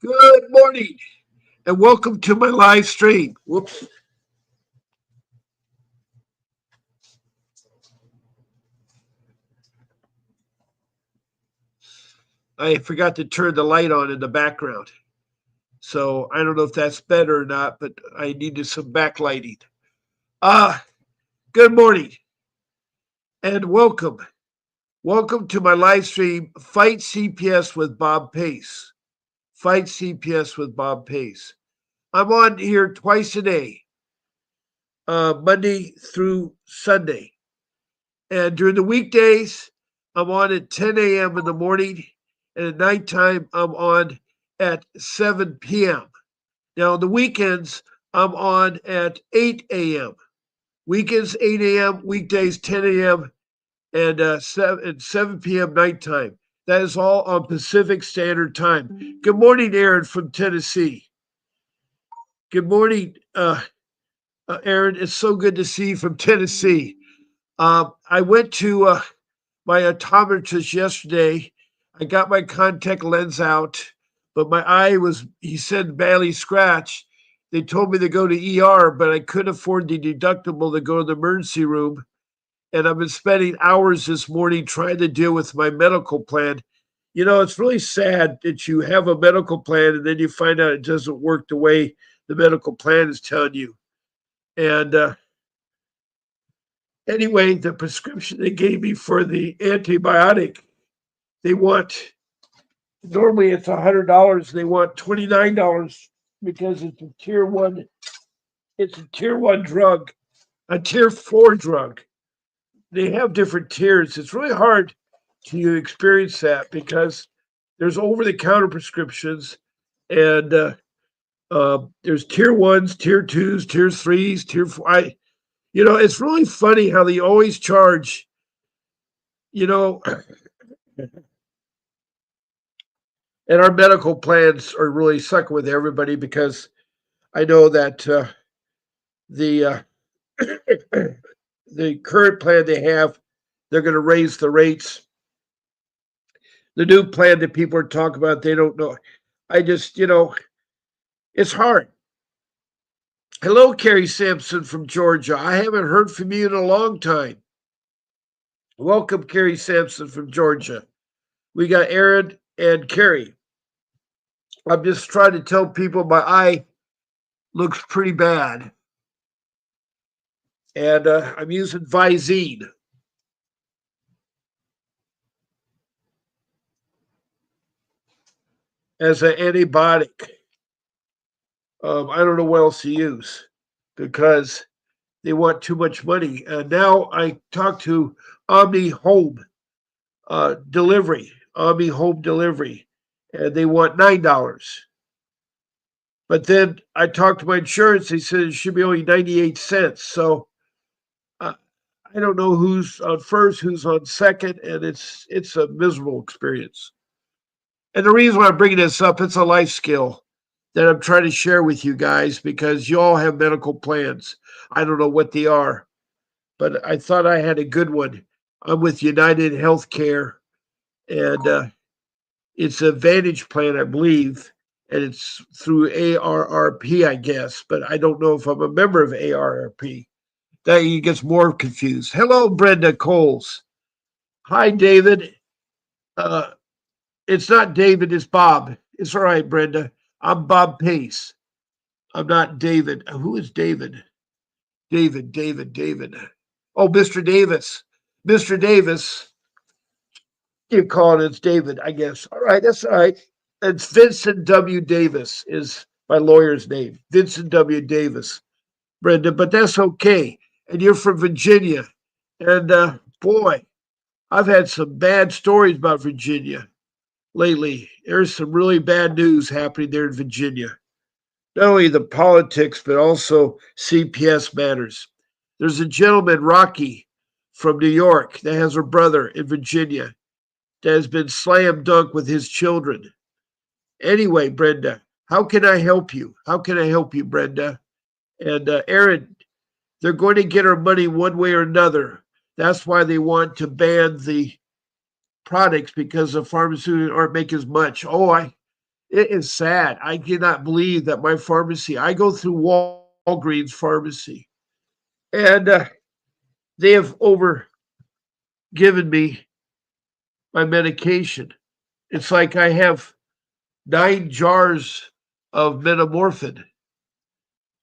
Good morning and welcome to my live stream. Whoops. I forgot to turn the light on in the background. So I don't know if that's better or not, but I needed some backlighting. Ah, good morning and welcome. Welcome to my live stream, Fight CPS with Bob Pace. Fight CPS with Bob Pace. I'm on here twice a day, Monday through Sunday. And during the weekdays, I'm on at 10 a.m. in the morning. And at nighttime, I'm on at 7 p.m. Now, on the weekends, I'm on at 8 a.m. Weekends, 8 a.m., weekdays, 10 a.m., and 7 p.m. nighttime. That is all on Pacific Standard Time. Good morning, Aaron from Tennessee. Good morning, Aaron. It's so good to see you from Tennessee. I went to my optometrist yesterday. I got my contact lens out, but my eye was, he said, badly scratched. They told me to go to ER, but I couldn't afford the deductible to go to the emergency room. And I've been spending hours this morning trying to deal with my medical plan. You know, it's really sad that you have a medical plan and then you find out it doesn't work the way the medical plan is telling you. And anyway, the prescription they gave me for the antibiotic, they want, normally it's $100. They want $29 because it's a tier one drug, a tier four drug. They have different tiers. It's really hard to experience that because there's over the counter prescriptions and there's tier ones, tier twos, tier threes, tier four. It's really funny how they always charge, you know, and our medical plans are really sucking with everybody because I know that the the current plan they have, they're going to raise the rates. The new plan that people are talking about, they don't know. I just, it's hard. Hello, Carrie Sampson from Georgia. I haven't heard from you in a long time. Welcome, Carrie Sampson from Georgia. We got Aaron and Carrie. I'm just trying to tell people my eye looks pretty bad. And I'm using Visine. As an antibiotic. I don't know what else to use because they want too much money. Now I talked to Omni Home Delivery, Omni Home Delivery, and they want $9. But then I talked to my insurance. They said it should be only 98 cents. So I don't know who's on first, who's on second, and it's a miserable experience. And the reason why I'm bringing this up, it's a life skill that I'm trying to share with you guys because you all have medical plans. I don't know what they are, but I thought I had a good one. I'm with United Healthcare, and it's a Advantage plan, I believe, and it's through ARRP, I guess, but I don't know if I'm a member of ARRP. That he gets more confused. Hello, Brenda Coles. Hi, David. Uh, it's not David, it's Bob. It's all right, Brenda. I'm Bob Pace. I'm not David. Who is David? David. Oh, Mr. Davis. Mr. Davis. You call it, it's David, I guess. All right, that's all right. It's Vincent W. Davis is my lawyer's name. Vincent W. Davis, Brenda, but that's okay. And you're from Virginia. And boy, I've had some bad stories about Virginia lately. There's some really bad news happening there in Virginia. Not only the politics, but also CPS matters. There's a gentleman, Rocky, from New York, that has a brother in Virginia that has been slam dunk with his children. Anyway, Brenda, how can I help you? How can I help you, Brenda? And Aaron, they're going to get our money one way or another. That's why they want to ban the products because the pharmaceuticals aren't making as much. It is sad. I cannot believe that my pharmacy, I go through Walgreens pharmacy, and they have over given me my medication. It's like I have 9 jars of metamorphin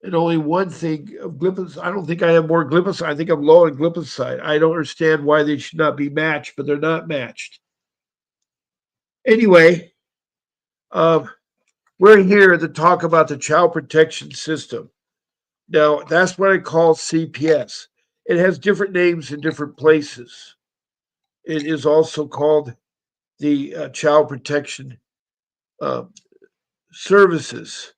and only one thing of glipizide. I don't think I have more glipizide. I think I'm low on glipizide. I don't understand why they should not be matched, but they're not matched. Anyway, um, we're here to talk about the child protection system. Now, that's what I call CPS. It has different names in different places. It is also called the Child Protection uh, Services.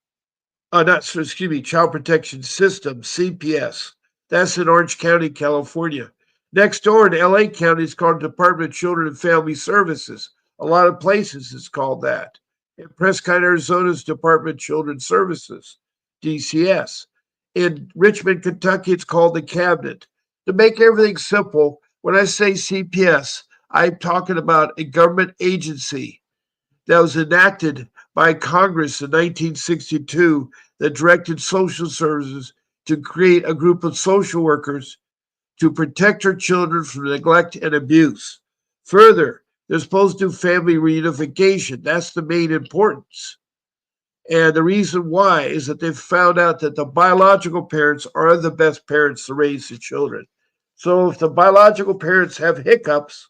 Not excuse me, Child Protection System (CPS). That's in Orange County, California. Next door in LA County, it's called Department of Children and Family Services. A lot of places it's called that. In Prescott, Arizona's Department of Children's Services, DCS. In Richmond, Kentucky, it's called the Cabinet. To make everything simple, when I say CPS, I'm talking about a government agency that was enacted by Congress in 1962 that directed social services to create a group of social workers to protect our children from neglect and abuse. Further, they're supposed to do family reunification. That's the main importance. And the reason why is that they've found out that the biological parents are the best parents to raise the children. So if the biological parents have hiccups,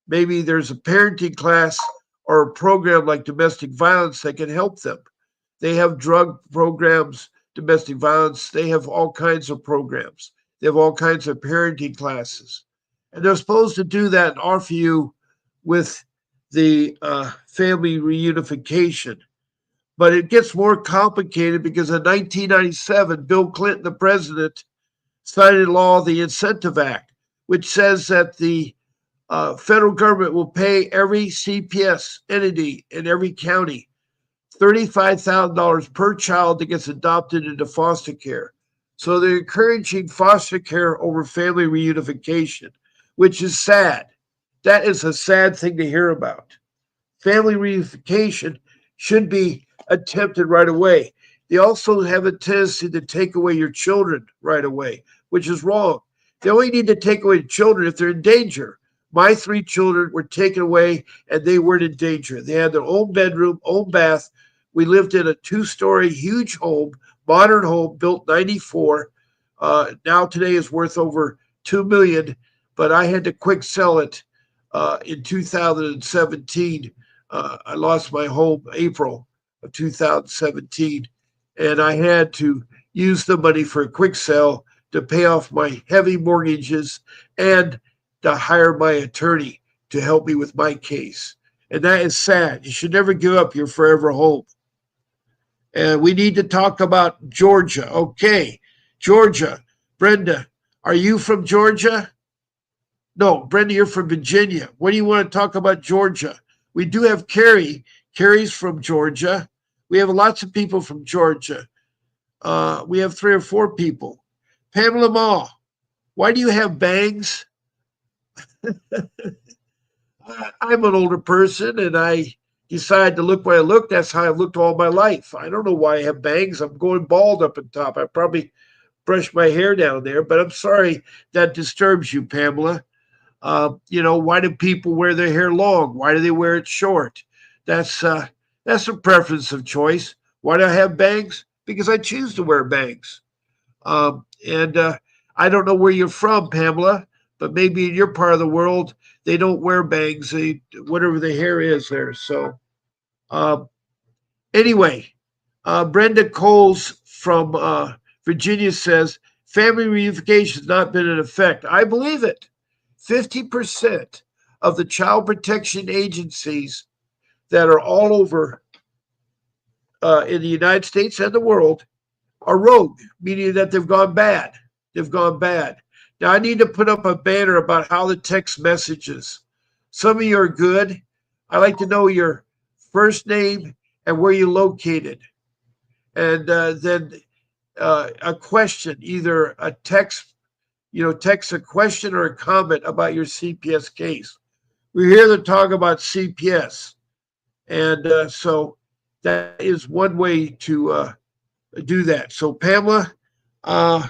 maybe there's a parenting class or a program like domestic violence that can help them. They have drug programs, domestic violence, they have all kinds of programs. They have all kinds of parenting classes. And they're supposed to do that and offer you with the family reunification. But it gets more complicated because in 1997, Bill Clinton, the president, signed into law the Incentive Act, which says that the federal government will pay every CPS entity in every county $35,000 per child that gets adopted into foster care. So they're encouraging foster care over family reunification, which is sad. That is a sad thing to hear about. Family reunification should be attempted right away. They also have a tendency to take away your children right away, which is wrong. They only need to take away children if they're in danger. My 3 children were taken away and they weren't in danger. They had their own bedroom, own bath. We lived in a 2-story, huge home, modern home, built 94. Now today is worth over 2 million, but I had to quick sell it in 2017. I lost my home April of 2017, and I had to use the money for a quick sale to pay off my heavy mortgages and to hire my attorney to help me with my case. And that is sad. You should never give up your forever home. And we need to talk about Georgia. Okay, Georgia. Brenda, are you from Georgia? No, Brenda, you're from Virginia. What do you want to talk about Georgia? We do have Carrie. Carrie's from Georgia. We have lots of people from Georgia. We have 3 or 4 people. Pamela Ma, why do you have bangs? I'm an older person and I decided to look where I look. That's how I've looked all my life. I don't know why I have bangs. I'm going bald up at top. I probably brushed my hair down there, but I'm sorry that disturbs you, Pamela. Why do people wear their hair long? Why do they wear it short? That's that's a preference of choice. Why do I have bangs? Because I choose to wear bangs. And I don't know where you're from, Pamela, but maybe in your part of the world they don't wear bangs. Whatever the hair is there. So um, anyway, Brenda Coles from Virginia says family reunification has not been in effect. I believe it. 50% of the child protection agencies that are all over in the United States and the world are rogue, meaning that they've gone bad. They've gone bad. Now, I need to put up a banner about how to text messages. Some of you are good. I like to know your first name and where you're located. And then a question, either a text, text a question or a comment about your CPS case. We're here to talk about CPS. And so that is one way to do that. So, Pamela, uh,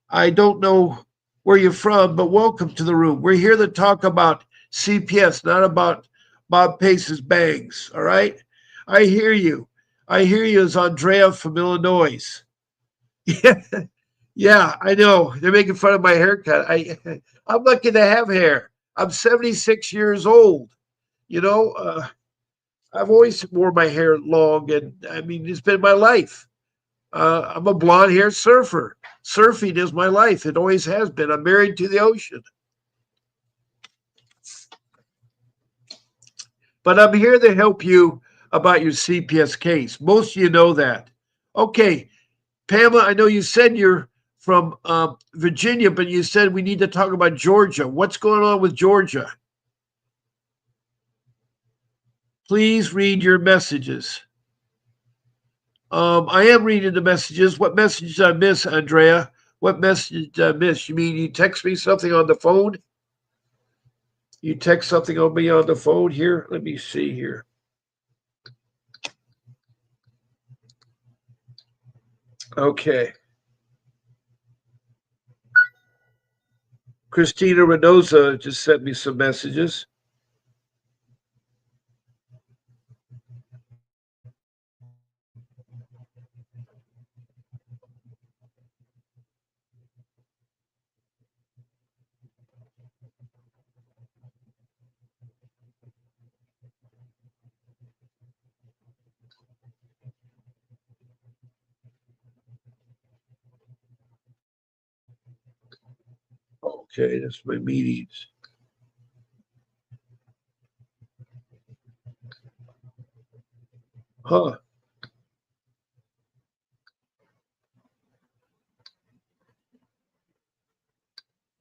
I don't know where you're from, but welcome to the room. We're here to talk about CPS, not about Bob Pace's bangs. All right. I hear you. I hear you as Andrea from Illinois. Yeah, yeah, I know. They're making fun of my haircut. I'm lucky to have hair. I'm 76 years old. You know, I've always wore my hair long, and I mean, it's been my life. I'm a blonde hair surfer. Surfing is my life. It always has been. I'm married to the ocean. But I'm here to help you about your CPS case. Most of you know that. Okay, Pamela, I know you said you're from Virginia, but you said we need to talk about Georgia. What's going on with Georgia? Please read your messages. I am reading the messages. What message did I miss, Andrea? What message did I miss? You mean you text me something on the phone? You text something on me on the phone here? Let me see here. Okay. Christina Renoza just sent me some messages. Okay, that's my meetings. Huh.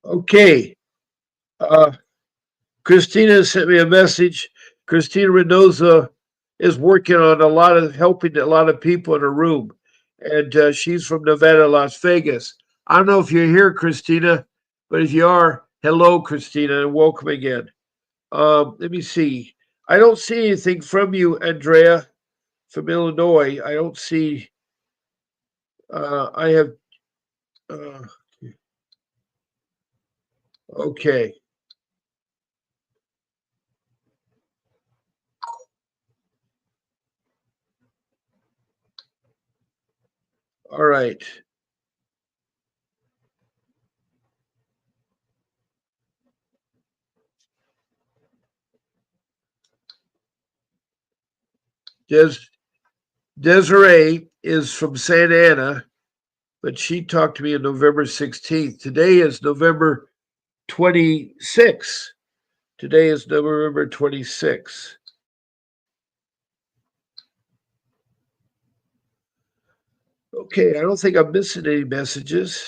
Okay. Uh, Christina sent me a message. Christina Renoza is working on a lot of helping a lot of people in her room, and she's from Nevada, Las Vegas. I don't know if you're here, Christina, but if you are, hello, Christina, and welcome again. Let me see. I don't see anything from you, Andrea, from Illinois. I don't see. I have. Uh, okay. All right. Des- Desiree is from Santa Ana, but she talked to me on November 16th. Today is November 26th. Today is November 26th. Okay, I don't think I'm missing any messages.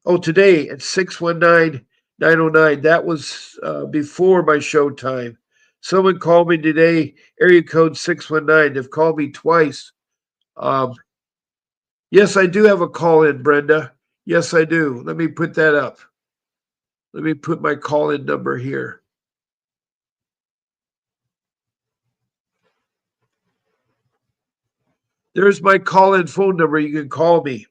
Oh, today at 619-909. That was before my show time. Someone called me today, area code 619. They've called me twice. Um, yes, I do have a call in, Brenda. Yes, I do. Let me put that up. Let me put my call in number here. There's my call in phone number. You can call me.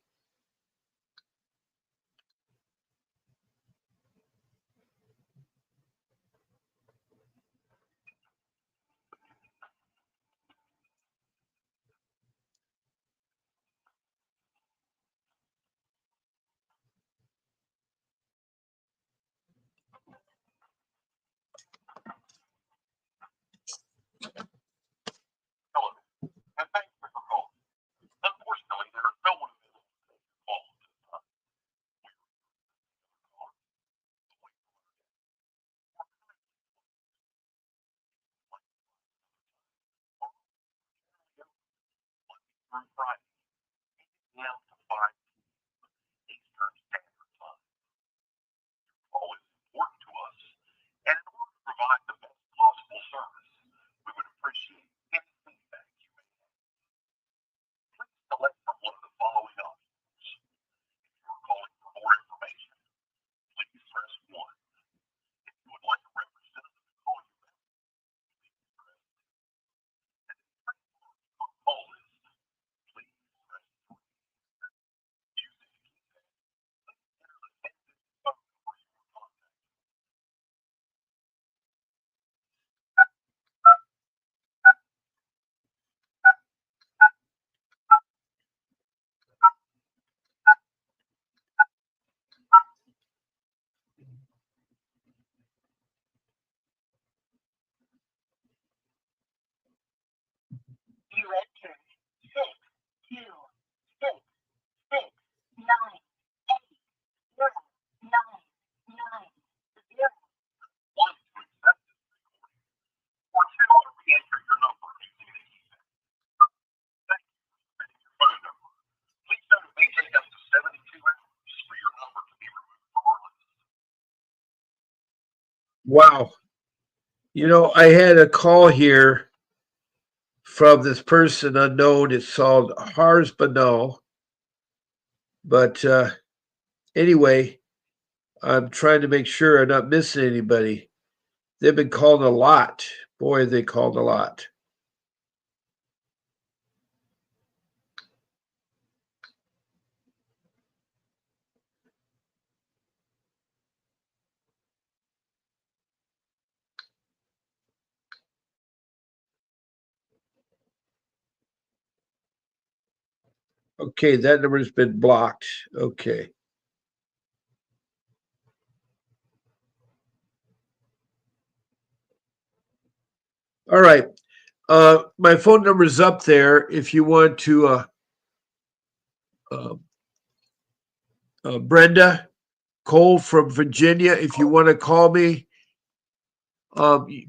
Wow. I had a call here from this person unknown. It's called Hars Banal. But anyway, I'm trying to make sure I'm not missing anybody. They've been called a lot. Boy, they called a lot. Okay, that number's been blocked. Okay. All right. My phone number's up there if you want to. Uh, Brenda Cole from Virginia, if you want to call me.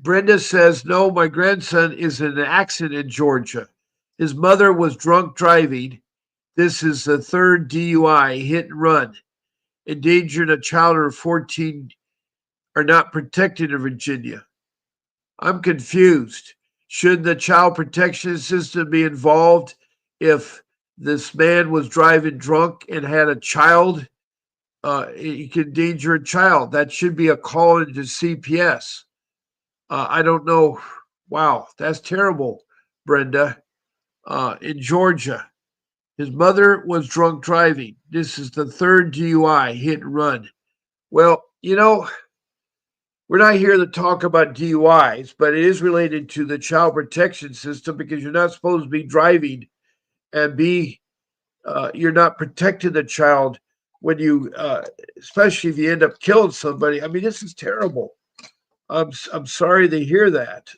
Brenda says, no, my grandson is in an accident in Georgia. His mother was drunk driving. This is the third DUI, hit and run. Endangering a child under 14 are not protected in Virginia. I'm confused. Should the child protection system be involved if this man was driving drunk and had a child? He can endanger a child. That should be a call into CPS. I don't know. Wow, that's terrible, Brenda. In Georgia, his mother was drunk driving. This is the third DUI, hit and run. Well, we're not here to talk about DUIs, but it is related to the child protection system because you're not supposed to be driving and you're not protecting the child when you, especially if you end up killing somebody. I mean, this is terrible. I'm sorry to hear that.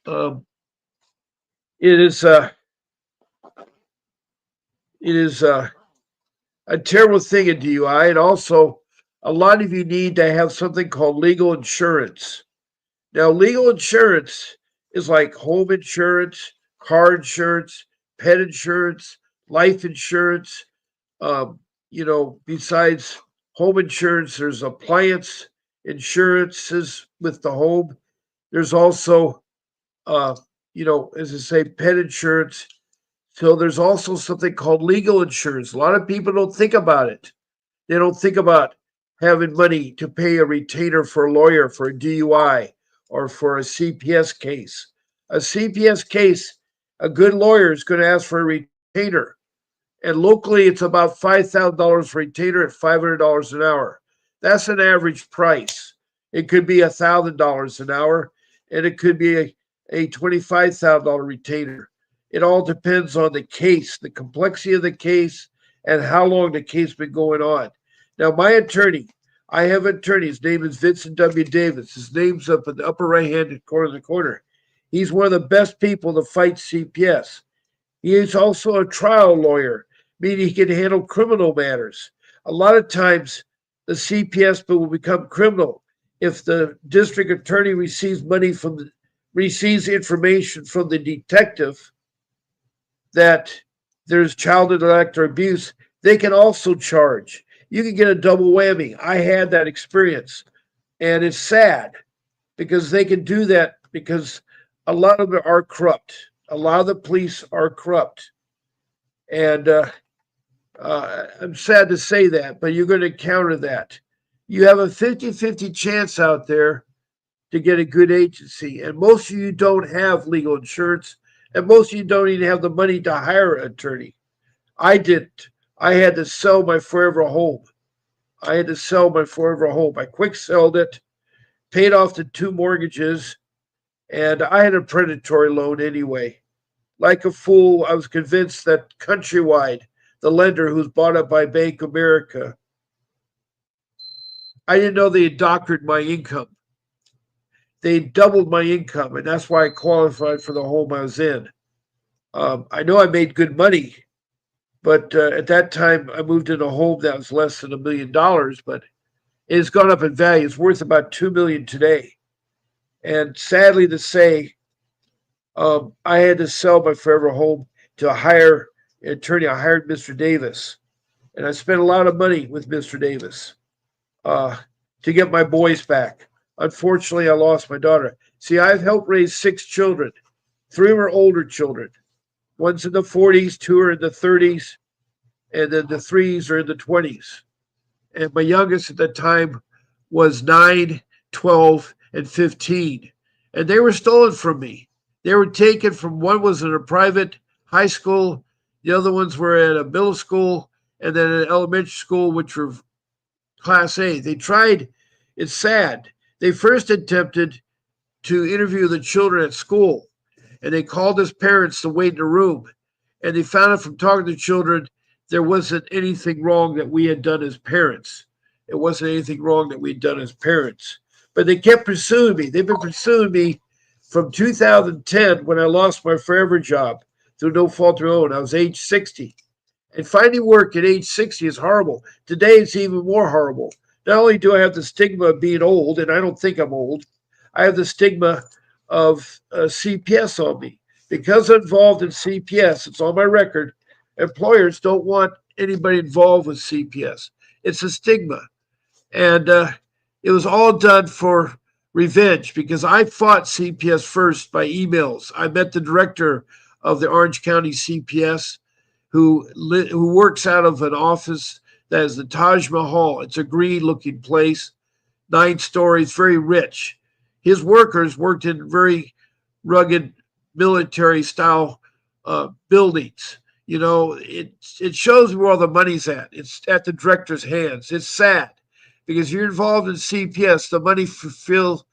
Um, it is it is a terrible thing in DUI, and also a lot of you need to have something called legal insurance. Now, legal insurance is like home insurance, car insurance, pet insurance, life insurance. Besides home insurance, there's appliance insurances with the home. There's also, uh, as I say, pet insurance. So there's also something called legal insurance. A lot of people don't think about it. They don't think about having money to pay a retainer for a lawyer for a DUI or for a CPS case. A CPS case, a good lawyer is going to ask for a retainer. And locally, it's about $5,000 for retainer at $500 an hour. That's an average price. It could be $1,000 an hour, and it could be a $25,000 retainer. It all depends on the case, the complexity of the case, and how long the case been going on. Now, my attorney, I have an attorney. His name is Vincent W. Davis. His name's up in the upper right-hand corner of the corner. He's one of the best people to fight CPS. He is also a trial lawyer, meaning he can handle criminal matters. A lot of times, the CPS will become criminal if the district attorney receives information from the detective that there's child neglect or abuse. They can also charge. You can get a double whammy. I had that experience, and it's sad because they can do that because a lot of them are corrupt. A lot of the police are corrupt. And I'm sad to say that, but you're going to counter that. You have a 50-50 chance out there to get a good agency. And most of you don't have legal insurance, and most of you don't even have the money to hire an attorney. I didn't. I had to sell my forever home. I quick sold it, paid off the two mortgages, and I had a predatory loan anyway. Like a fool, I was convinced that Countrywide, the lender who's bought up by Bank of America, I didn't know they had doctored my income. they doubled my income, and that's why I qualified for the home I was in. I know I made good money, but at that time I moved in a home that was less than $1 million, but it's gone up in value. It's worth about 2 million today. And sadly to say, I had to sell my forever home to hire an attorney. I hired Mr. Davis, and I spent a lot of money with Mr. Davis uh, to get my boys back. Unfortunately, I lost my daughter. See, I've helped raise 6 children. 3 were older children. One's in the 40s, 2 are in the 30s, and then the threes are in the 20s. And my youngest at the time was 9, 12, and 15. And they were stolen from me. They were taken from one was in a private high school, the other ones were at a middle school, and then an elementary school, which were Class A. They tried, it's sad. They first attempted to interview the children at school, and they called as parents to wait in a room. And they found out from talking to children there wasn't anything wrong that we had done as parents. It wasn't anything wrong that we'd done as parents. But they kept pursuing me. They've been pursuing me from 2010 when I lost my forever job through no fault of their own. I was age 60. And finding work at age 60 is horrible. Today it's even more horrible. Not only do I have the stigma of being old, and I don't think I'm old, I have the stigma of CPS on me. Because I'm involved in CPS, it's on my record. Employers don't want anybody involved with CPS. It's a stigma. And it was all done for revenge because I fought CPS first by emails. I met the director of the Orange County CPS who works out of an office that is the Taj Mahal. It's a green looking place, 9 stories, very rich. His workers worked in very rugged military style buildings. You know, it shows where all the money's at. It's at the director's hands. It's sad because you're involved in CPS. The money feels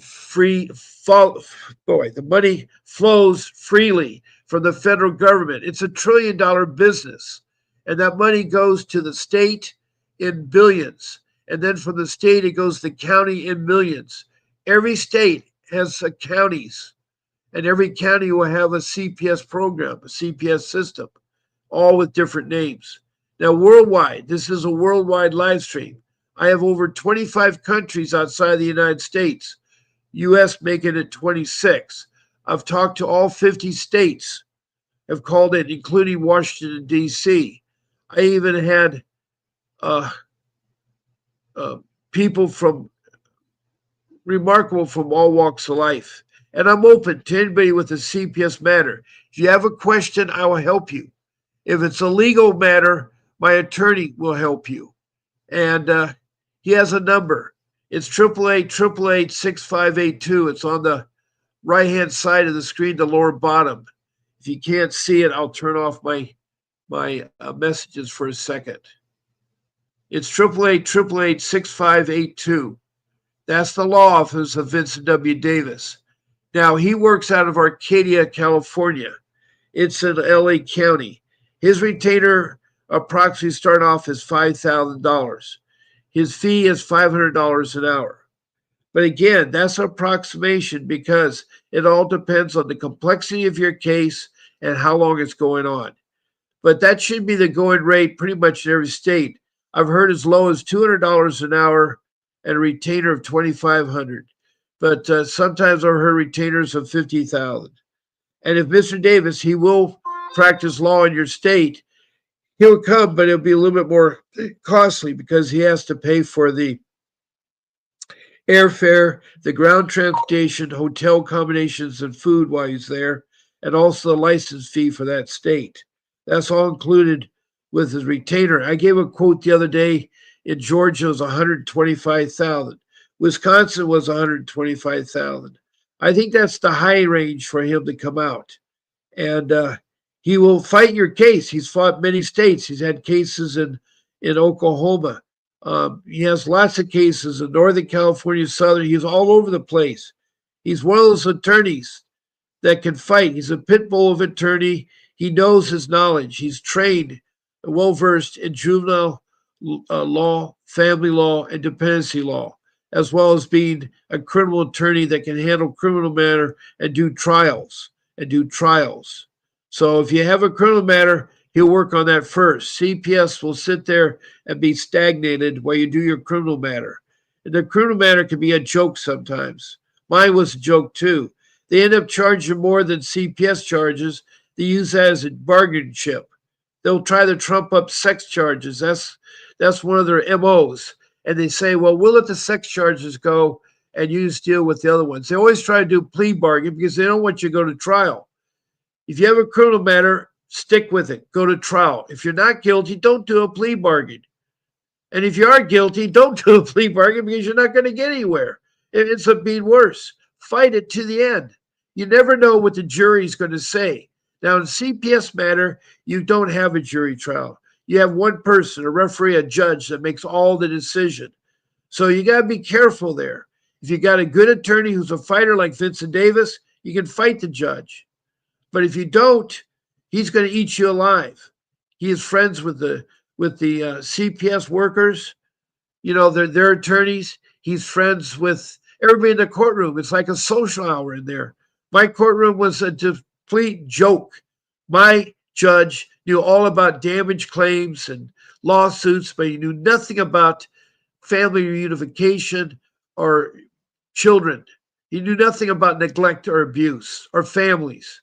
free. The money flows freely from the federal government. It's $1 trillion business, and that money goes to the state in billions, and then from the state it goes to the county in millions. Every state has counties, and every county will have a CPS program, a CPS system, all with different names. Now, worldwide, this is a worldwide live stream. I have over 25 countries outside the United States, U.S. making it 26. I've talked to all 50 states, have called it, including Washington, D.C. I even had uh, uh, people from remarkable from all walks of life. And I'm open to anybody with a CPS matter. If you have a question, I will help you. If it's a legal matter, my attorney will help you. And he has a number. It's 888-888-6582. It's on the right-hand side of the screen, the lower bottom. If you can't see it, I'll turn off my messages for a second. It's 888-888-6582. That's the law office of Vincent W. Davis. Now, he works out of Arcadia, California. It's in LA County. His retainer approximately start off as $5,000. His fee is $500 an hour. But again, that's an approximation because it all depends on the complexity of your case and how long it's going on. But that should be the going rate pretty much in every state. I've heard as low as $200 an hour and a retainer of $2,500. But sometimes I've heard retainers of $50,000. And if Mr. Davis, he will practice law in your state, he'll come, but it'll be a little bit more costly because he has to pay for the airfare, the ground transportation, hotel accommodations, and food while he's there, and also the license fee for that state. That's all included with his retainer. I gave a quote the other day. In Georgia, it was $125,000. Wisconsin was $125,000. I think that's the high range for him to come out, and he will fight your case. He's fought many states. He's had cases in Oklahoma. He has lots of cases in Northern California, Southern. He's all over the place. He's one of those attorneys that can fight. He's a pit bull of attorney. He knows his knowledge. He's trained, well versed in juvenile law, family law, and dependency law. as well as being a criminal attorney that can handle criminal matter and do trials. So if you have a criminal matter, he'll work on that first. CPS will sit there and be stagnated while you do your criminal matter. And the criminal matter can be a joke sometimes. Mine was a joke too. They end up charging more than CPS charges. They use that as a bargaining chip. They'll try to trump up sex charges. That's one of their MOs. And they say, well, we'll let the sex charges go and you just deal with the other ones. They always try to do plea bargain because they don't want you to go to trial. If you have a criminal matter, stick with it. Go to trial. If you're not guilty, don't do a plea bargain. And if you are guilty, don't do a plea bargain because you're not going to get anywhere. It ends up being worse. Fight it to the end. You never know what the jury is going to say. Now, in CPS matter, you don't have a jury trial. You have one person, a referee, a judge that makes all the decision. So you got to be careful there. If you got a good attorney who's a fighter like Vincent Davis, you can fight the judge. But if you don't, he's going to eat you alive. He is friends with the CPS workers. You know, they're attorneys. He's friends with everybody in the courtroom. It's like a social hour in there. My courtroom was a complete joke. My judge knew all about damage claims and lawsuits, but he knew nothing about family reunification or children. He knew nothing about neglect or abuse or families.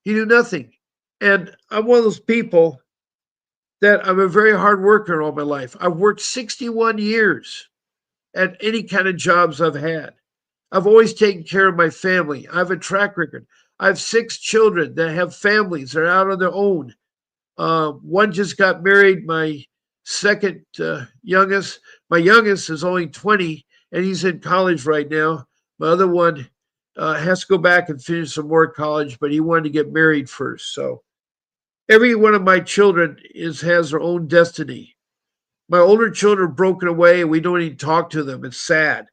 He knew nothing. And I'm one of those people that I'm a very hard worker all my life. I've worked 61 years at any kind of jobs I've had. I've always taken care of my family. I have a track record. I have 6 children that have families. They're out on their own. One just got married. My second youngest, my youngest is only 20, and he's in college right now. My other one has to go back and finish some more college, but he wanted to get married first. So every one of my children has their own destiny. My older children are broken away, and we don't even talk to them. It's sad.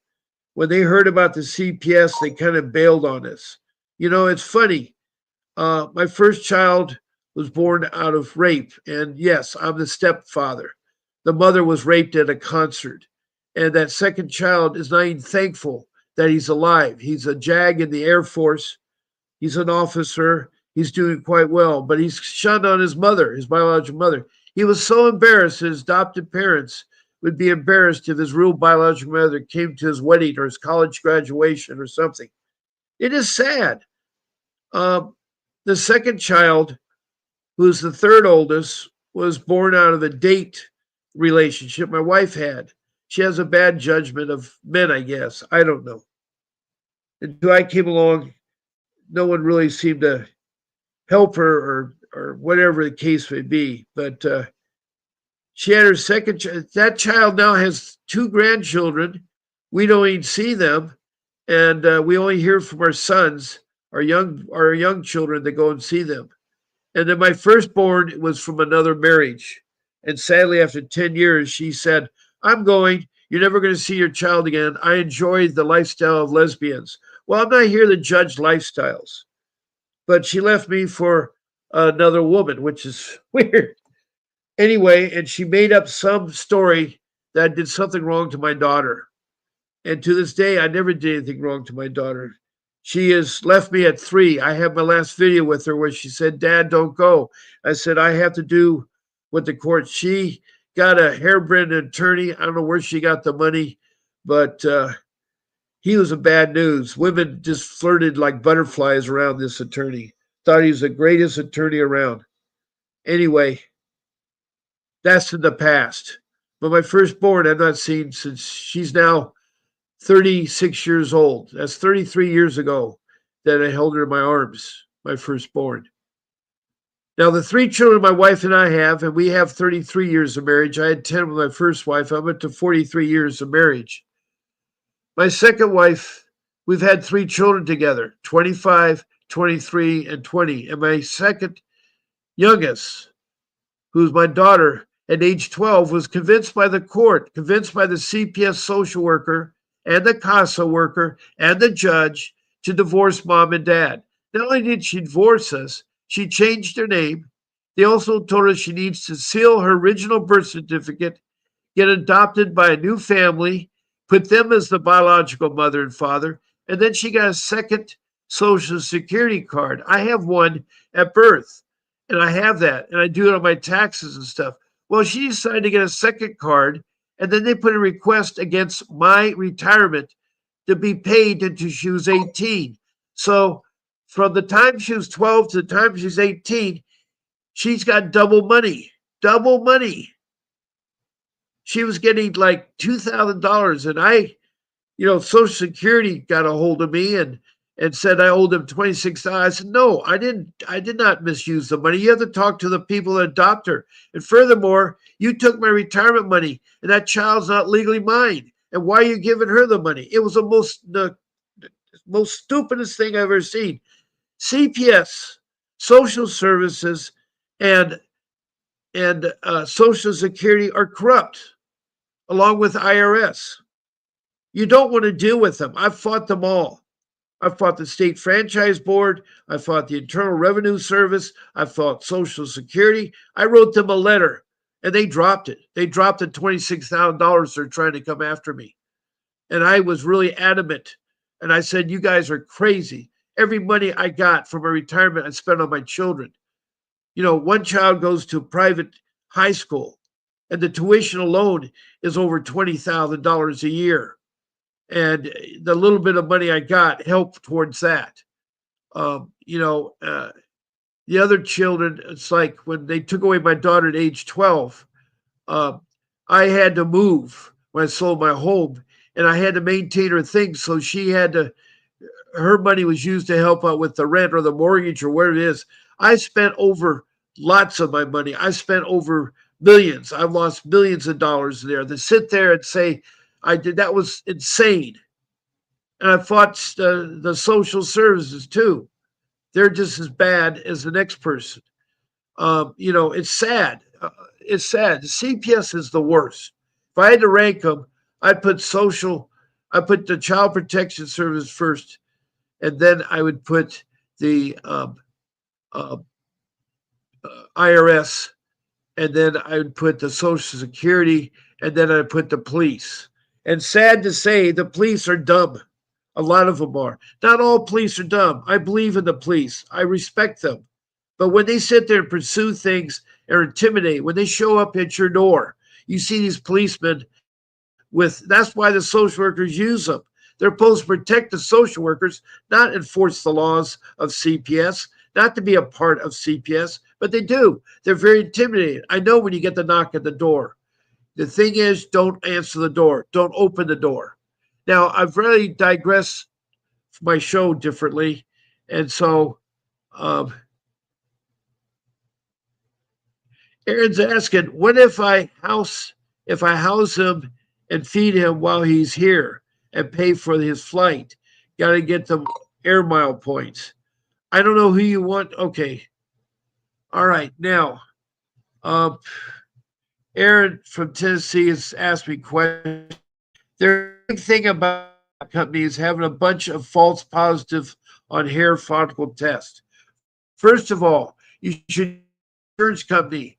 When they heard about the CPS, they kind of bailed on us. You know, it's funny. My first child was born out of rape, and yes, I'm the stepfather. The mother was raped at a concert, and that second child is not even thankful that he's alive. He's a JAG in the Air Force. He's an officer. He's doing quite well, but he's shunned on his mother, his biological mother. He was so embarrassed his adopted parents would be embarrassed if his real biological mother came to his wedding or his college graduation or something. It is sad. Um, the second child, who's the third oldest, was born out of a date relationship my wife had. She has a bad judgment of men, I guess. I don't know. Until I came along, no one really seemed to help her or whatever the case may be. But she had her second child. That child now has 2 grandchildren. We don't even see them, and we only hear from our sons, our young children that go and see them. And then my firstborn was from another marriage. And sadly, after 10 years, she said, I'm going. You're never going to see your child again. I enjoy the lifestyle of lesbians. Well, I'm not here to judge lifestyles. But she left me for another woman, which is weird. Anyway, and she made up some story that I did something wrong to my daughter. And to this day, I never did anything wrong to my daughter. She has left me at 3. I have my last video with her where she said, Dad, don't go. I said, I have to do what the court. She got a harebrained attorney. I don't know where she got the money, but he was a bad news. Women just flirted like butterflies around this attorney. Thought he was the greatest attorney around. Anyway, that's in the past. But my firstborn, I've not seen since she's now 36 years old. That's 33 years ago that I held her in my arms, my firstborn. Now, the 3 children my wife and I have, and we have 33 years of marriage. I had 10 with my first wife. I'm up to 43 years of marriage. My second wife, we've had 3 children together, 25, 23, and 20. And my second youngest, who's my daughter, at age 12, was convinced by the court, convinced by the CPS social worker and the CASA worker and the judge to divorce mom and dad. Not only did she divorce us, she changed her name. They also told her she needs to seal her original birth certificate, get adopted by a new family, put them as the biological mother and father, and then she got a second Social Security card. I have one at birth, and I have that, and I do it on my taxes and stuff. Well, she decided to get a second card, and then they put a request against my retirement to be paid until she was 18. So from the time she was 12 to the time she's 18, she's got double money. Double money. She was getting like $2,000, and Social Security got a hold of me and said I owed them 26,000. I said, no, I didn't. I did not misuse the money. You have to talk to the people that adopt her. And furthermore, you took my retirement money, and that child's not legally mine. And why are you giving her the money? It was the most stupidest thing I've ever seen. CPS, social services, and Social Security are corrupt, along with IRS. You don't want to deal with them. I've fought them all. I fought the state franchise board. I fought the Internal Revenue Service. I fought Social Security. I wrote them a letter, and they dropped it. They dropped the $26,000 they're trying to come after me. And I was really adamant. And I said, you guys are crazy. Every money I got from my retirement, I spent on my children. One child goes to private high school, and the tuition alone is over $20,000 a year. And the little bit of money I got helped towards that. The other children, it's like when they took away my daughter at age 12, uh, I had to move when I sold my home, and I had to maintain her things. So her money was used to help out with the rent or the mortgage or whatever it is. I spent over lots of my money. I spent over millions. I've lost millions of dollars there. To sit there and say I did, that was insane. And I fought the social services too. They're just as bad as the next person. It's sad. It's sad. The CPS is the worst. If I had to rank them, I put the Child Protection Service first, and then I would put the IRS, and then I would put the Social Security, and then I'd put the police. And sad to say, the police are dumb. A lot of them are. Not all police are dumb. I believe in the police. I respect them. But when they sit there and pursue things or intimidate, when they show up at your door, you see these policemen that's why the social workers use them. They're supposed to protect the social workers, not enforce the laws of CPS, not to be a part of CPS, but they do. They're very intimidating. I know when you get the knock at the door. The thing is, don't answer the door. Don't open the door. Now, I've really digressed my show differently. And so Aaron's asking, what if I house him and feed him while he's here and pay for his flight? Got to get them air mile points. I don't know who you want. Okay. All right. Now, Aaron from Tennessee has asked me questions. The big thing about company is having a bunch of false positive on hair follicle tests. First of all, you should insurance company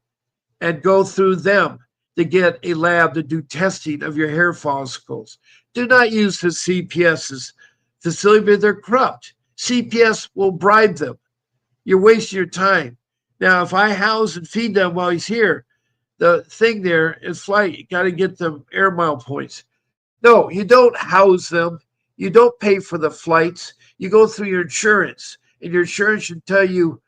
and go through them to get a lab to do testing of your hair follicles. Do not use the CPS's facility, but they're corrupt. CPS will bribe them. You're wasting your time. Now, if I house and feed them while he's here, the thing there is flight. You got to get them air mile points. No, you don't house them. You don't pay for the flights. You go through your insurance, and your insurance should tell you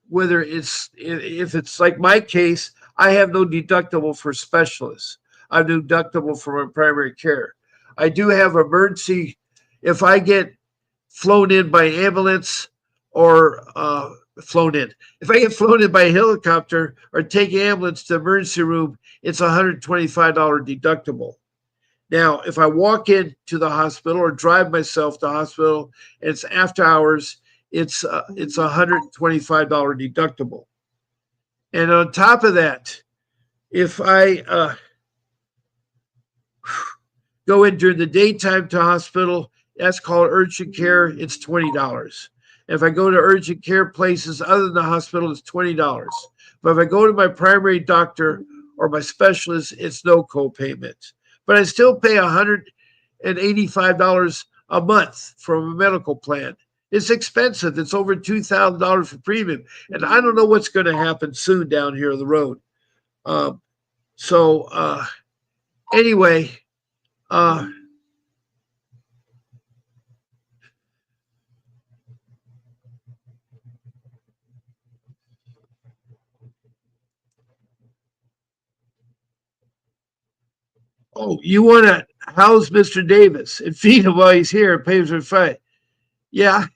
whether if it's like my case, I have no deductible for specialists. I have no deductible for my primary care. I do have emergency. If I get flown in by ambulance or if I get flown in by a helicopter or take ambulance to the emergency room, it's $125 deductible. Now, if I walk into the hospital or drive myself to the hospital and it's after hours, it's $125 deductible. And on top of that, if I go in during the daytime to hospital, that's called urgent care. It's $20. If I go to urgent care places other than the hospital, it's $20. But if I go to my primary doctor or my specialist, it's no co-payment. But I still pay $85 a month from a medical plan. It's expensive. It's over $2,000 for premium. And I don't know what's going to happen soon down here on the road. Um, so, anyway, uh, oh, you want to house Mr. Davis and feed him while he's here and pay for the fight? Yeah,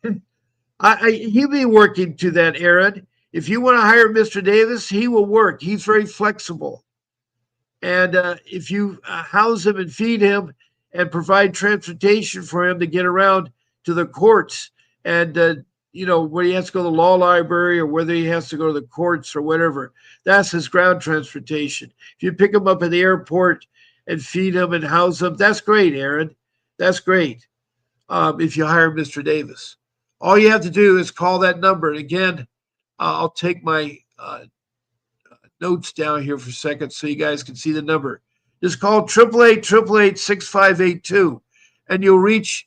he'll be working to that, Aaron. If you want to hire Mr. Davis, he will work. He's very flexible. And if you house him and feed him and provide transportation for him to get around to the courts and, where he has to go to the law library or whether he has to go to the courts or whatever, that's his ground transportation. If you pick him up at the airport and feed him and house him, that's great, Aaron. That's great. If you hire Mr. Davis, all you have to do is call that number. And again, I'll take my notes down here for a second so you guys can see the number. Just call 888-888-6582 and you'll reach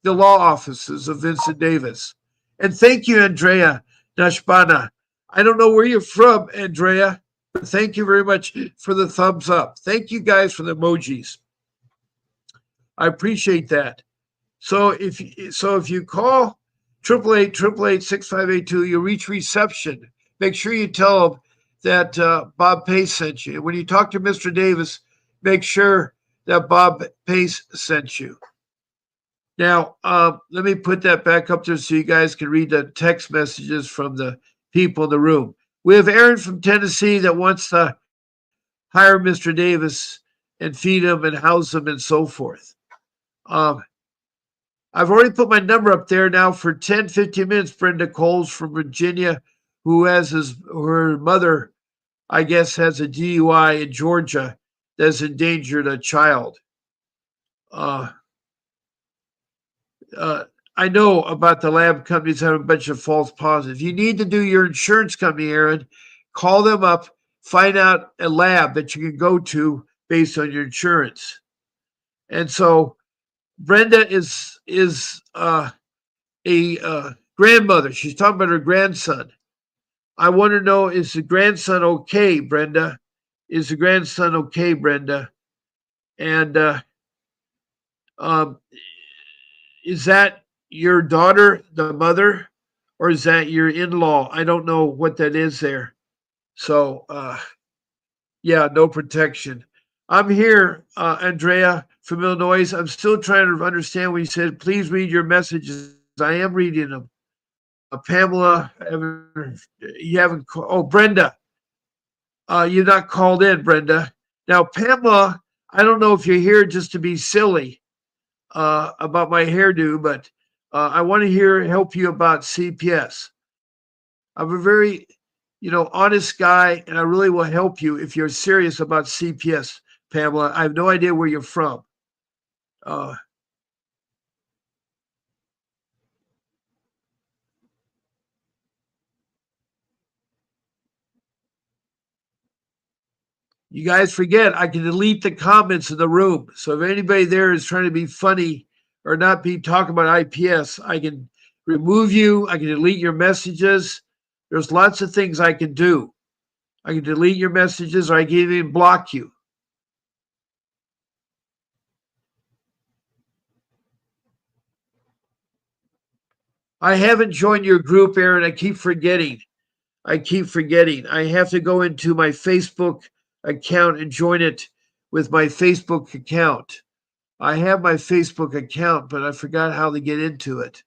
the law offices of Vincent Davis. And thank you, Andrea Nashbana. I don't know where you're from, Andrea, but thank you very much for the thumbs up. Thank you guys for the emojis. I appreciate that. So if you call 888-888-6582, you'll reach reception. Make sure you tell them that Bob Pace sent you. When you talk to Mr. Davis, make sure that Bob Pace sent you. Now, let me put that back up there so you guys can read the text messages from the people in the room. We have Aaron from Tennessee that wants to hire Mr. Davis and feed him and house him and so forth. I've already put my number up there now for 10, 15 minutes. Brenda Coles from Virginia, who has her mother, I guess, has a DUI in Georgia that's endangered a child. I know about the lab companies having a bunch of false positives. You need to do your insurance company, Aaron. Call them up, find out a lab that you can go to based on your insurance. And so Brenda is a grandmother. She's talking about her grandson. I want to know, is the grandson okay, Brenda? Is the grandson okay, Brenda? And is that your daughter, the mother, or is that your in-law? I don't know what that is there. So, yeah, no protection. I'm here, Andrea from Illinois. I'm still trying to understand what you said. Please read your messages. I am reading them. Pamela, you haven't. Oh, Brenda, you're not called in, Brenda. Now, Pamela, I don't know if you're here just to be silly about my hairdo, but I want to help you about CPS. I'm a very, honest guy, and I really will help you if you're serious about CPS, Pamela. I have no idea where you're from. Uh, you guys forget I can delete the comments in the room. So if anybody there is trying to be funny or not be talking about IPS, I can remove you. I can delete your messages. There's lots of things I can do. I can delete your messages or I can even block you. I haven't joined your group, Aaron. I keep forgetting. I have to go into my Facebook account and join it with my Facebook account. I have my Facebook account, but I forgot how to get into it.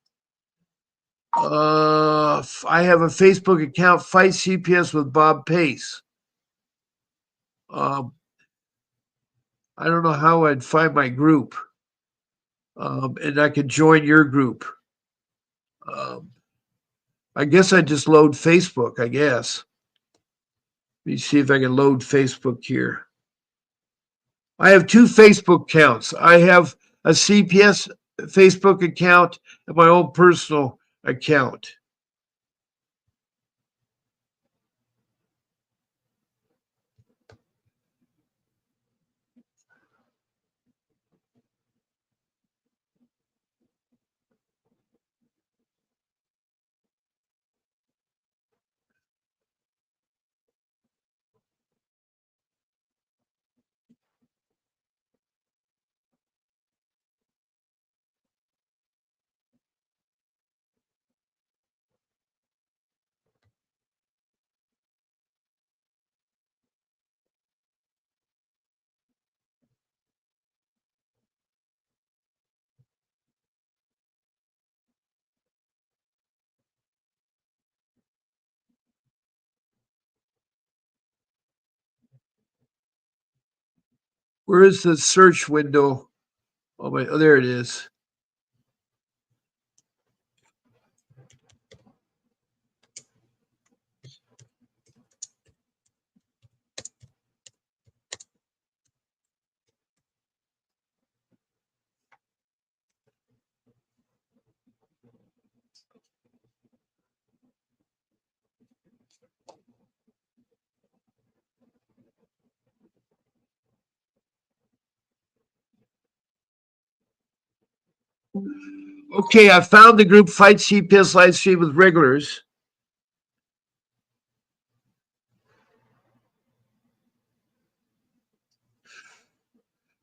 I have a Facebook account, Fight CPS with Bob Pace. Um, I don't know how I'd find my group, and I could join your group. Um, I guess I just load Facebook. I guess. Let me see if I can load Facebook here. I have two Facebook accounts. I have a CPS Facebook account and my own personal account. Where is the search window? Oh, wait, oh, there it is. Okay, I found the group Fight CPS live stream with regulars.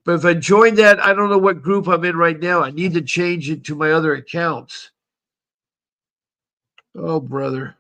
But if I join that, I don't know what group I'm in right now. I need to change it to my other accounts. Oh, brother.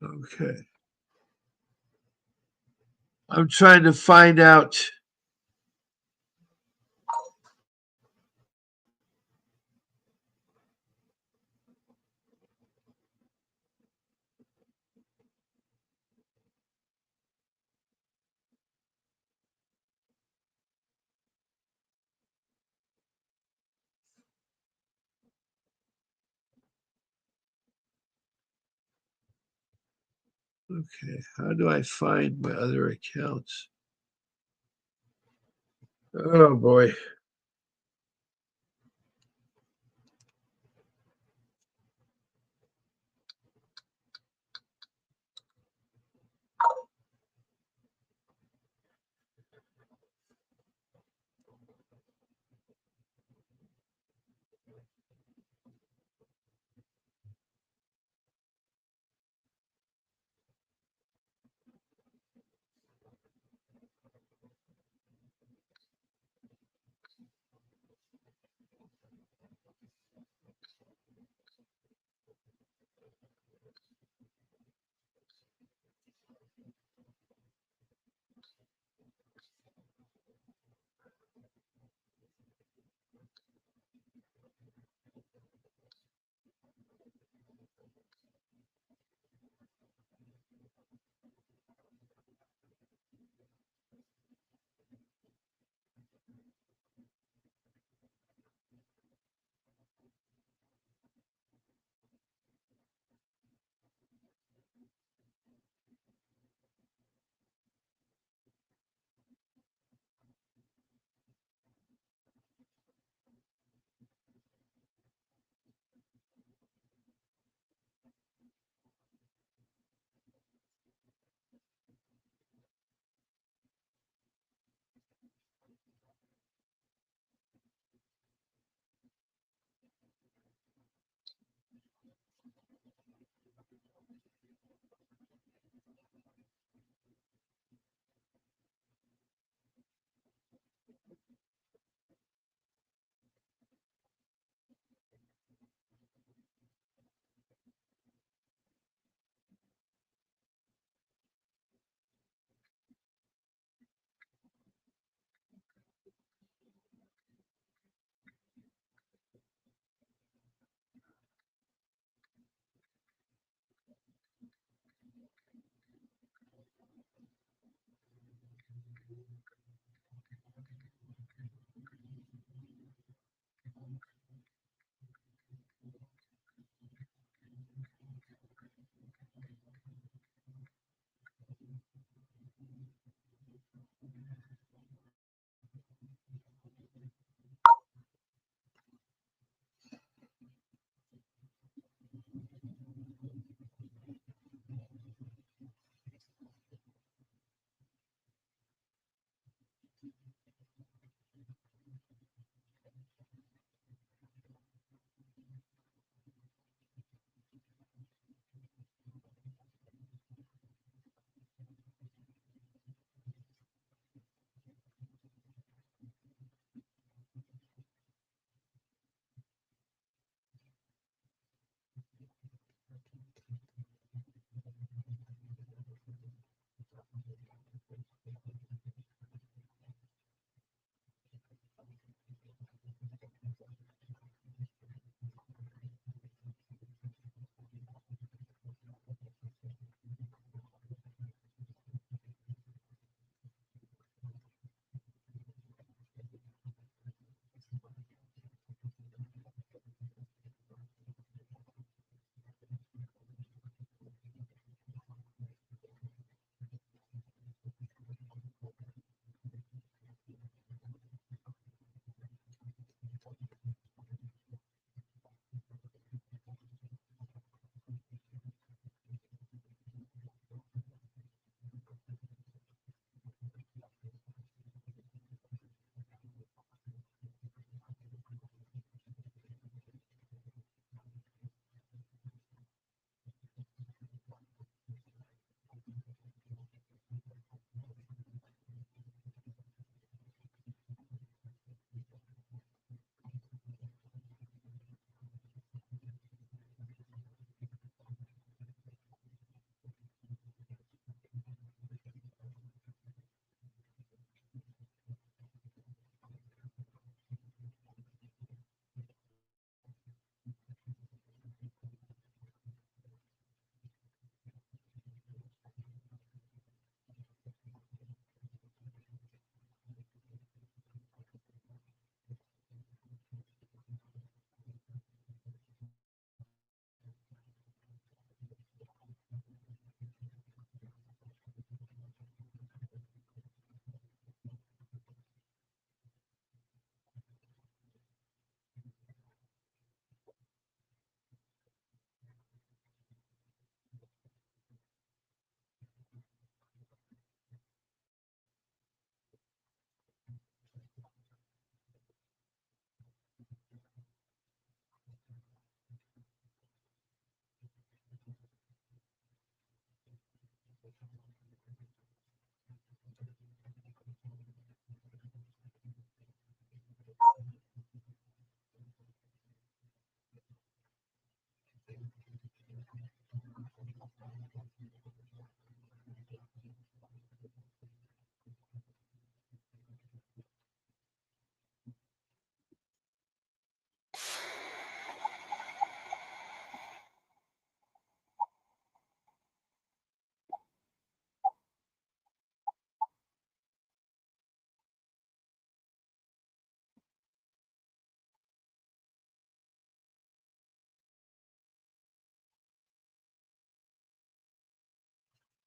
Okay. I'm trying to find out. Okay, how do I find my other accounts? Oh boy.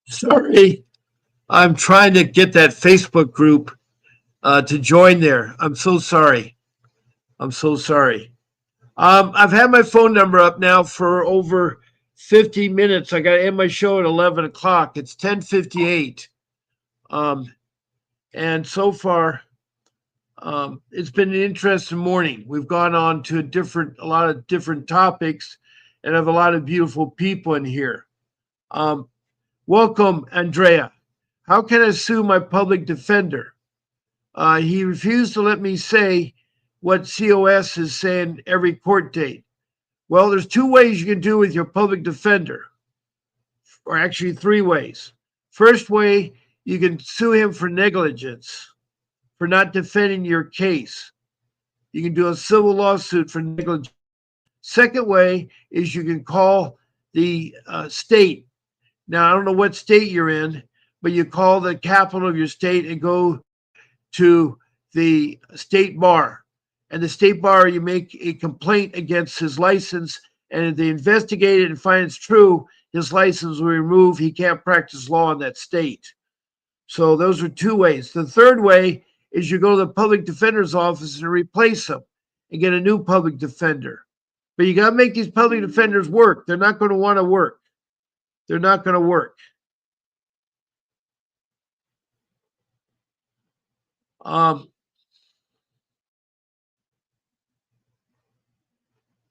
Sorry, I'm trying to get that Facebook group to join there. I'm so sorry. I'm so sorry. I've had my phone number up now for over 50 minutes. I got to end my show at 11 o'clock. It's 10:58. Um, and so far, it's been an interesting morning. We've gone on to a lot of different topics, and have a lot of beautiful people in here. Um, Welcome, Andrea. How can I sue my public defender? He refused to let me say what COS is saying every court date. Well, there's two ways you can do with your public defender, or actually three ways. First way, you can sue him for negligence, for not defending your case. You can do a civil lawsuit for negligence. Second way is you can call the state. Now, I don't know what state you're in, but you call the capital of your state and go to the state bar. And the state bar, you make a complaint against his license, and if they investigate it and find it's true, his license will be removed. He can't practice law in that state. So those are two ways. The third way is you go to the public defender's office and replace him and get a new public defender. But you got to make these public defenders work. They're not going to want to work. They're not going to work.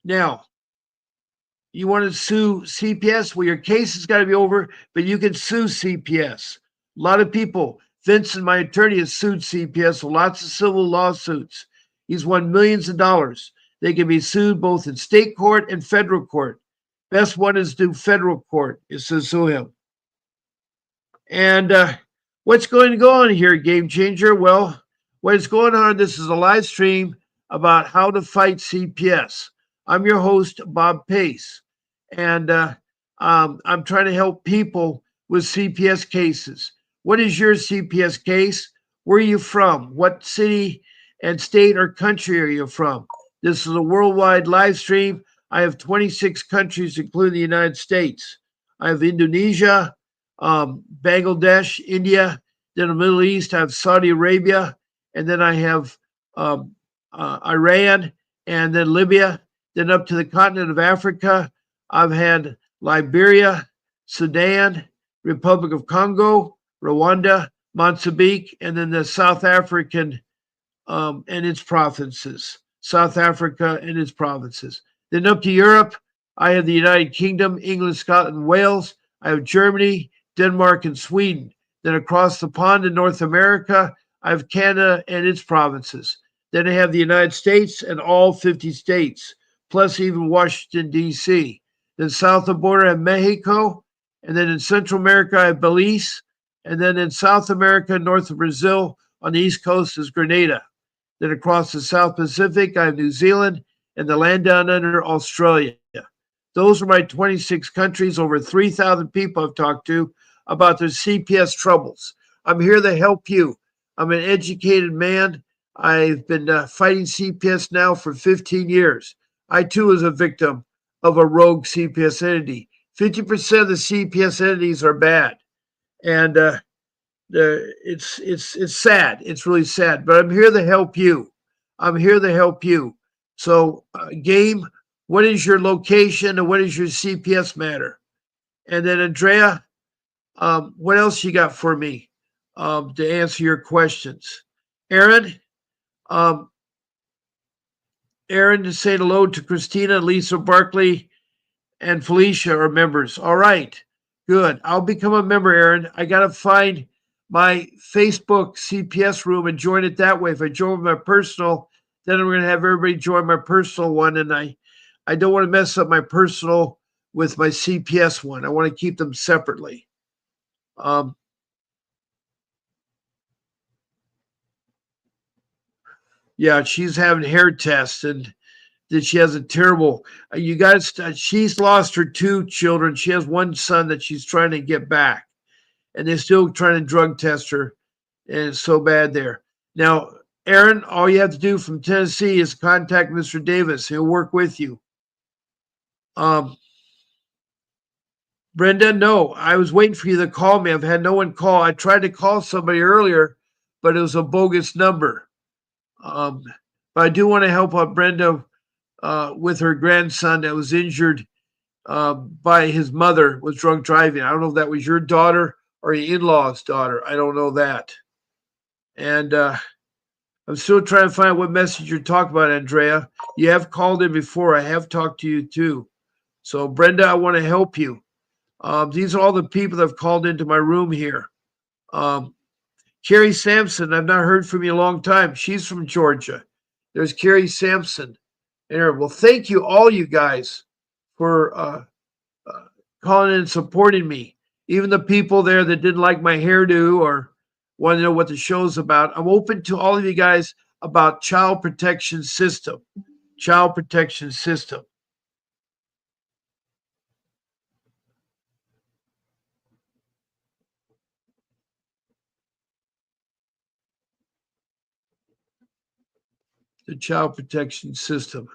Now, you want to sue CPS? Well, your case has got to be over, but you can sue CPS. A lot of people, Vincent, my attorney, has sued CPS with lots of civil lawsuits. He's won millions of dollars. They can be sued both in state court and federal court. Best one is to do federal court, is to sue him. And what's going to go on here, Game Changer? Well, what is going on, this is a live stream about how to fight CPS. I'm your host, Bob Pace, and I'm trying to help people with CPS cases. What is your CPS case? Where are you from? What city and state or country are you from? This is a worldwide live stream. I have 26 countries, including the United States. I have Indonesia, Bangladesh, India, then the Middle East. I have Saudi Arabia, and then I have Iran, and then Libya, then up to the continent of Africa. I've had Liberia, Sudan, Republic of Congo, Rwanda, Mozambique, and then the South African and its provinces. South Africa and its provinces. Then up to Europe, I have the United Kingdom, England, Scotland, Wales. I have Germany, Denmark, and Sweden. Then across the pond in North America, I have Canada and its provinces. Then I have the United States and all 50 states, plus even Washington, D.C. Then south of the border, I have Mexico. And then in Central America, I have Belize. And then in South America, north of Brazil, on the East Coast is Grenada. Then across the South Pacific, I have New Zealand, and the land down under, Australia. Those are my 26 countries, over 3,000 people I've talked to about their CPS troubles. I'm here to help you. I'm an educated man. I've been fighting CPS now for 15 years. I too was a victim of a rogue CPS entity. 50% of the CPS entities are bad, and it's sad. It's really sad. But I'm here to help you. I'm here to help you. So, Game, what is your location and what is your CPS matter? And then Andrea, what else you got for me to answer your questions? Aaron, um, Aaron, to say hello to Christina, Lisa Barkley, and Felicia are members. All right, good. I'll become a member, Aaron. I got to find my Facebook CPS room and join it that way. If I join my personal, then I'm going to have everybody join my personal one, and I don't want to mess up my personal with my CPS one. I want to keep them separately. Yeah, she's having hair tests, and that she has a terrible. You guys, she's lost her two children. She has one son that she's trying to get back, and they're still trying to drug test her, and it's so bad there. Now, Aaron, all you have to do from Tennessee is contact Mr. Davis. He'll work with you. Um, Brenda, no, I was waiting for you to call me. I've had no one call. I tried to call somebody earlier, but it was a bogus number. Um, but I do want to help out Brenda with her grandson that was injured by his mother with drunk driving. I don't know if that was your daughter or your in-law's daughter. I don't know that. And I'm still trying to find out what message you're talking about, Andrea. You have called in before. I have talked to you too. So, Brenda, I want to help you. These are all the people that have called into my room here. Um, Carrie Sampson, I've not heard from you in a long time. She's from Georgia. There's Carrie Sampson. Well, thank you, all you guys, for calling in and supporting me. Even the people there that didn't like my hairdo or want to know what the show's about. I'm open to all of you guys about child protection system. Child protection system. The child protection system.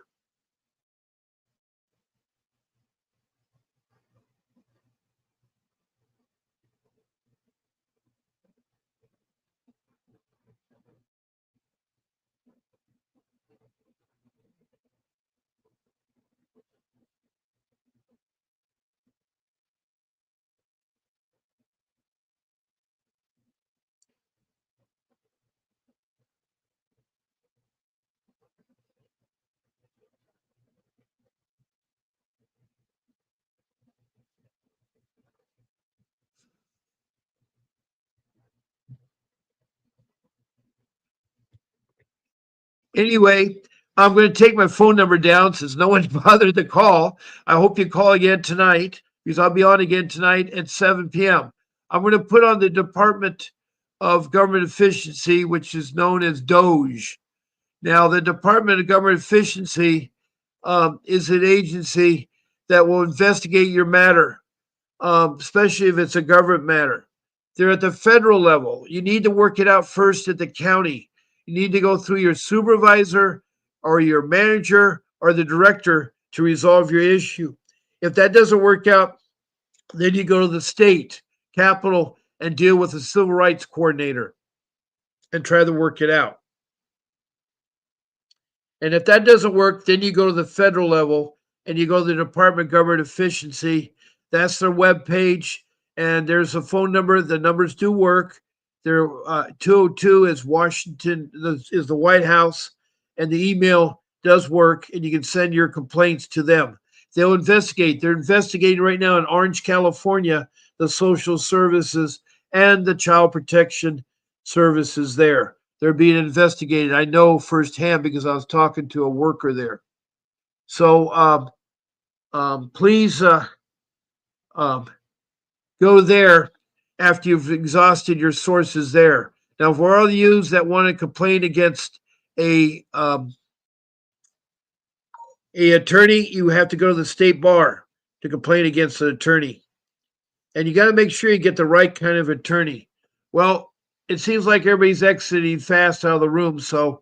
Anyway, I'm going to take my phone number down since no one bothered to call. I hope you call again tonight because I'll be on again tonight at 7 p.m. I'm going to put on the Department of Government Efficiency, which is known as DOGE. Now, the Department of Government Efficiency is an agency that will investigate your matter, especially if it's a government matter. They're at the federal level. You need to work it out first at the county. You need to go through your supervisor or your manager or the director to resolve your issue. If that doesn't work out, then you go to the state capital and deal with the civil rights coordinator and try to work it out. And if that doesn't work, then you go to the federal level and you go to the Department of Government Efficiency. That's their web page, and there's a phone number. The numbers do work. They're 202 is Washington, is the White House, and the email does work, and you can send your complaints to them. They'll investigate. They're investigating right now in Orange, California, the social services and the child protection services there. They're being investigated. I know firsthand because I was talking to a worker there. So please um, go there after you've exhausted your sources there. Now, for all of you that want to complain against a attorney, you have to go to the state bar to complain against an attorney, and you got to make sure you get the right kind of attorney. Well, it seems like everybody's exiting fast out of the room, so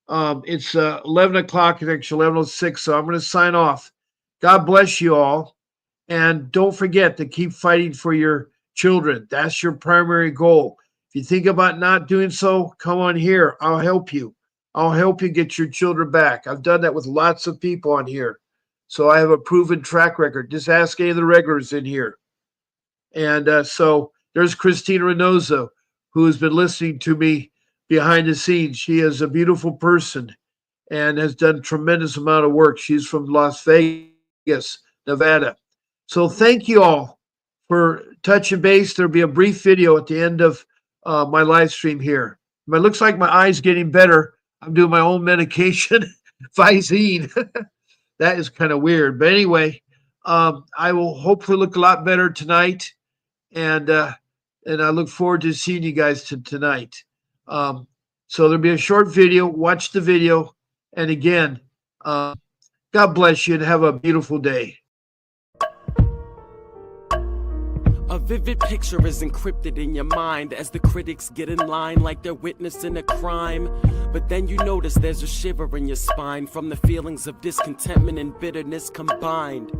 it's 11 o'clock. It's actually 11:06, so I'm going to sign off. God bless you all, and don't forget to keep fighting for your children. That's your primary goal. If you think about not doing so, come on here. I'll help you. I'll help you get your children back. I've done that with lots of people on here, so I have a proven track record. Just ask any of the regulars in here. And so there's Christina Reynoso, who has been listening to me behind the scenes. She is a beautiful person and has done tremendous amount of work. She's from Las Vegas, Nevada. So thank you all for touching base. There'll be a brief video at the end of my live stream here. It looks like my eye's getting better. I'm doing my own medication, Visine. That is kind of weird. But anyway, I will hopefully look a lot better tonight. And I look forward to seeing you guys tonight. So there'll be a short video. Watch the video. And again, God bless you and have a beautiful day. A vivid picture is encrypted in your mind as the critics get in line like they're witnessing a crime. But then you notice there's a shiver in your spine from the feelings of discontentment and bitterness combined.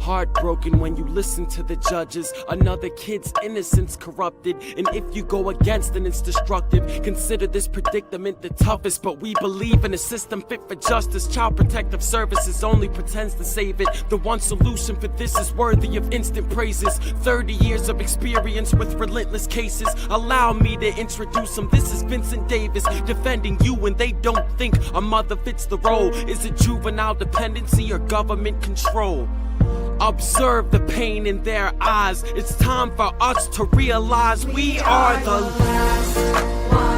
Heartbroken when you listen to the judges. Another kid's innocence corrupted, and if you go against then it's destructive. Consider this predicament the toughest, but we believe in a system fit for justice. Child Protective Services only pretends to save it. The one solution for this is worthy of instant praises. 30 years of experience with relentless cases. Allow me to introduce them. This is Vincent Davis, defending you when they don't think a mother fits the role. Is it juvenile dependency or government control? Observe the pain in their eyes. It's time for us to realize we are the last one.